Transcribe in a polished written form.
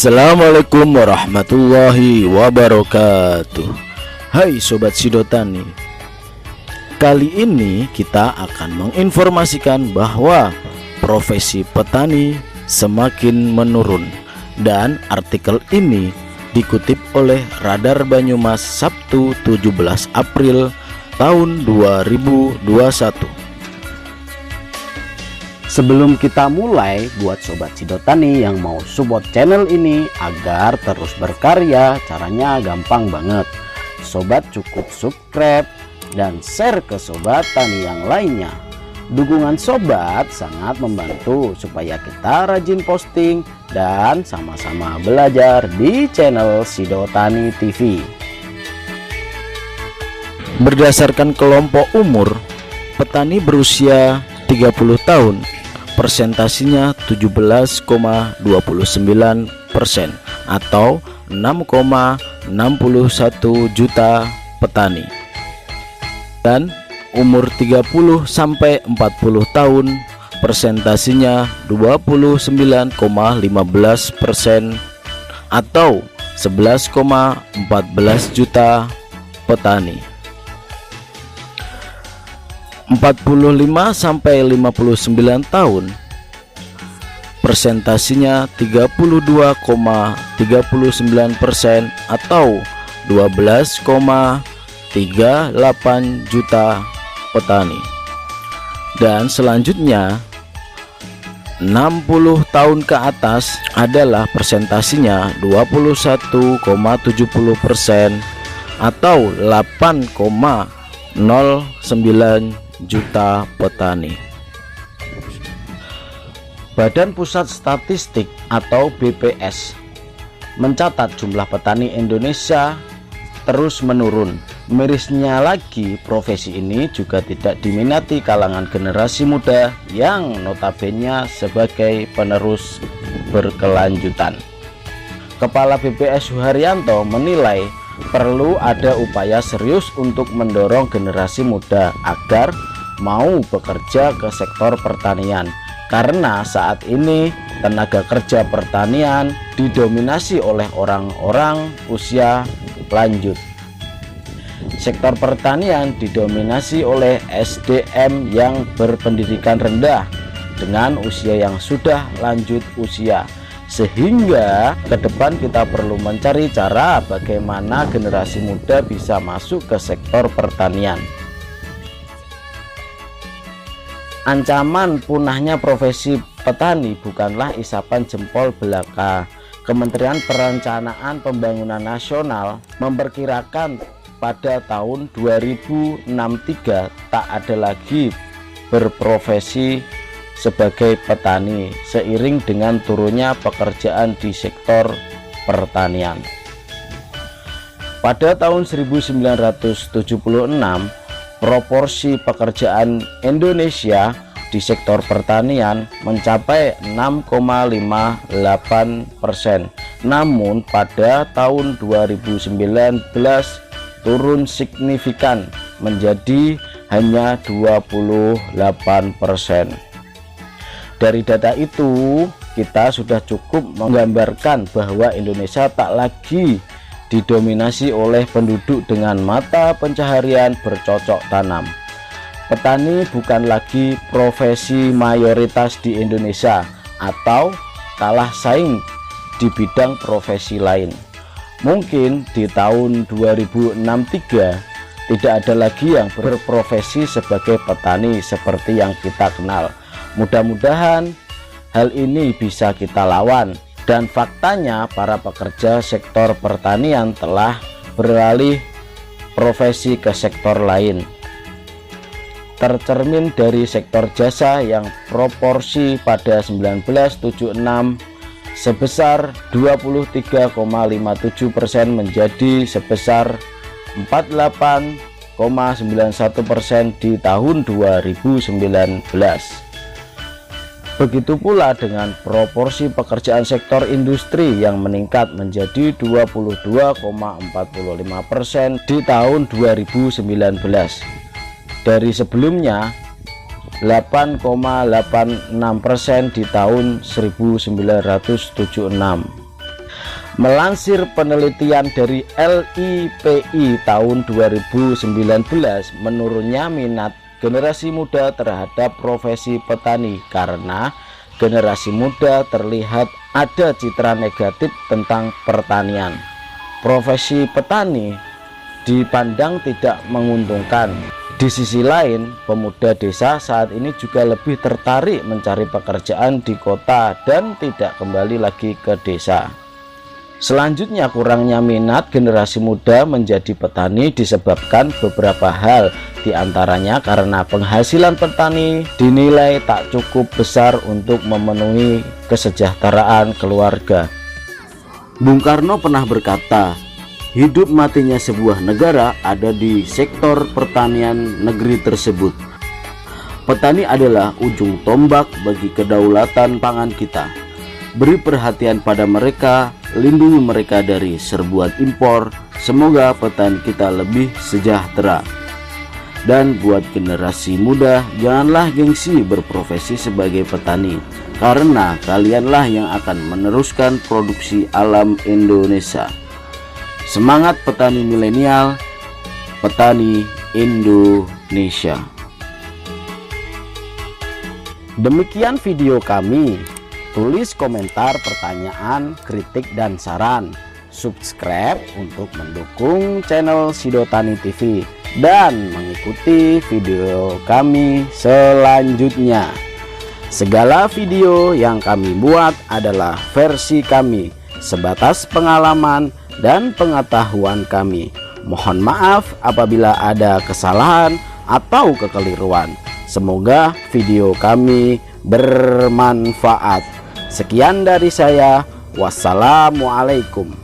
Assalamualaikum warahmatullahi wabarakatuh. Hai Sobat Sidotani, kali ini kita akan menginformasikan bahwa profesi petani semakin menurun. Dan artikel ini dikutip oleh Radar Banyumas Sabtu 17 April tahun 2021. Sebelum kita mulai, buat Sobat Sidotani yang mau support channel ini agar terus berkarya, caranya gampang banget. Sobat cukup subscribe dan share ke Sobat Tani yang lainnya. Dukungan Sobat sangat membantu supaya kita rajin posting dan sama-sama belajar di channel Sidotani TV. Berdasarkan kelompok umur, petani berusia 30 tahun persentasinya 17,29% atau 6,61 juta petani, dan umur 30 sampai 40 tahun persentasinya 29,15% atau 11,14 juta petani. 45 sampai 59 tahun persentasinya 32,39% atau 12,38 juta petani. Dan selanjutnya 60 tahun ke atas adalah persentasinya 21,70% atau 8,09 juta petani. Badan Pusat Statistik atau BPS mencatat jumlah petani Indonesia terus menurun. Mirisnya lagi, profesi ini juga tidak diminati kalangan generasi muda yang notabene sebagai penerus berkelanjutan. Kepala BPS Suharyanto menilai perlu ada upaya serius untuk mendorong generasi muda agar mau bekerja ke sektor pertanian, karena saat ini tenaga kerja pertanian didominasi oleh orang-orang usia lanjut. Sektor pertanian didominasi oleh SDM yang berpendidikan rendah dengan usia yang sudah lanjut usia, sehingga ke depan kita perlu mencari cara bagaimana generasi muda bisa masuk ke sektor pertanian. Ancaman punahnya profesi petani bukanlah isapan jempol belaka. Kementerian Perencanaan Pembangunan Nasional memperkirakan pada tahun 2063 tak ada lagi berprofesi sebagai petani seiring dengan turunnya pekerjaan di sektor pertanian. Pada tahun 1976, proporsi pekerjaan Indonesia di sektor pertanian mencapai 6,58%. Namun pada tahun 2019 turun signifikan menjadi hanya 28%. Dari data itu kita sudah cukup menggambarkan bahwa Indonesia tak lagi didominasi oleh penduduk dengan mata pencaharian bercocok tanam. Petani bukan lagi profesi mayoritas di Indonesia atau kalah saing di bidang profesi lain. Mungkin di tahun 2063 tidak ada lagi yang berprofesi sebagai petani seperti yang kita kenal. Mudah-mudahan hal ini bisa kita lawan, dan faktanya para pekerja sektor pertanian telah beralih profesi ke sektor lain. Tercermin dari sektor jasa yang proporsi pada 1976 sebesar 23,57% menjadi sebesar 48,91% di tahun 2019. Begitu pula dengan proporsi pekerjaan sektor industri yang meningkat menjadi 22,45% di tahun 2019 dari sebelumnya 8,86% di tahun 1976. Melansir penelitian dari LIPI tahun 2019, menurunnya minat generasi muda terhadap profesi petani karena generasi muda terlihat ada citra negatif tentang pertanian. Profesi petani dipandang tidak menguntungkan. Di sisi lain, pemuda desa saat ini juga lebih tertarik mencari pekerjaan di kota dan tidak kembali lagi ke desa. Selanjutnya, kurangnya minat generasi muda menjadi petani disebabkan beberapa hal, diantaranya karena penghasilan petani dinilai tak cukup besar untuk memenuhi kesejahteraan keluarga. Bung Karno pernah berkata, hidup matinya sebuah negara ada di sektor pertanian negeri tersebut. Petani adalah ujung tombak bagi kedaulatan pangan kita. Beri perhatian pada mereka, lindungi mereka dari serbuan impor. Semoga petani kita lebih sejahtera. Dan buat generasi muda, janganlah gengsi berprofesi sebagai petani, karena kalianlah yang akan meneruskan produksi alam Indonesia. Semangat petani milenial, petani Indonesia. Demikian video kami. Tulis komentar, pertanyaan, kritik, dan saran. Subscribe untuk mendukung channel Sidotani TV dan mengikuti video kami selanjutnya. Segala video yang kami buat adalah versi kami, sebatas pengalaman dan pengetahuan kami. Mohon maaf apabila ada kesalahan atau kekeliruan. Semoga video kami bermanfaat. Sekian dari saya. Wassalamualaikum.